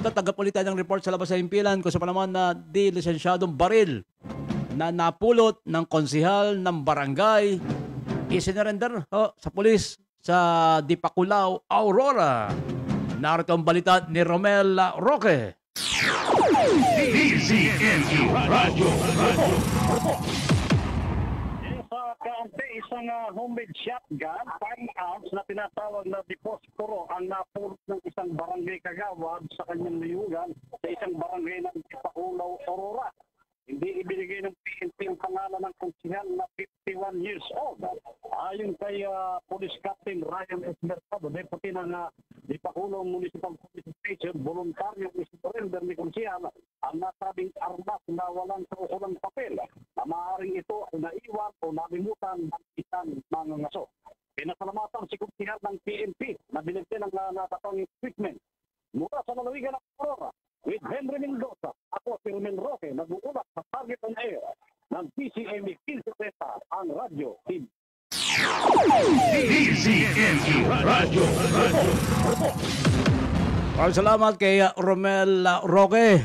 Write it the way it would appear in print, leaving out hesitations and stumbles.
Ito, tagapulitan ng report sa labas sa himpilan kung sa panaman na di lisensyadong baril na napulot ng konsihal ng barangay isinurrender sa pulis sa Dipakulaw, Aurora. Narito ang balita ni Romel Roque. DZNE Radio. Isang homemade shotgun, 5 ounce na tinatawag na depositoro ang napulot ng isang barangay kagawad sa kanyang niyugan sa isang barangay ng Dipakulaw, Aurora. Hindi ibinigay ng PNP ang pangalan ng konsihal na 51 years old. Ayon kay Police Captain Ryan S. Mercado, deputy ng Dipakulaw Municipal Police Station, voluntaryong isurrender ni konsihal ang nasabing armas na walang kaukulang papel na maaaring ito ay naiwan o nalimutan ng isang mangangaso. Pinasalamatan si konsihal ng PNP na binigyan ng natatang equipment mula sa lalawigan ng Aurora. With Henry Mendoza, ako si Romel Roque, nag-uulat sa Target on Air ng PCME 1530, ang radyo team. DZNE Radio. Maraming salamat kay Romel Roque.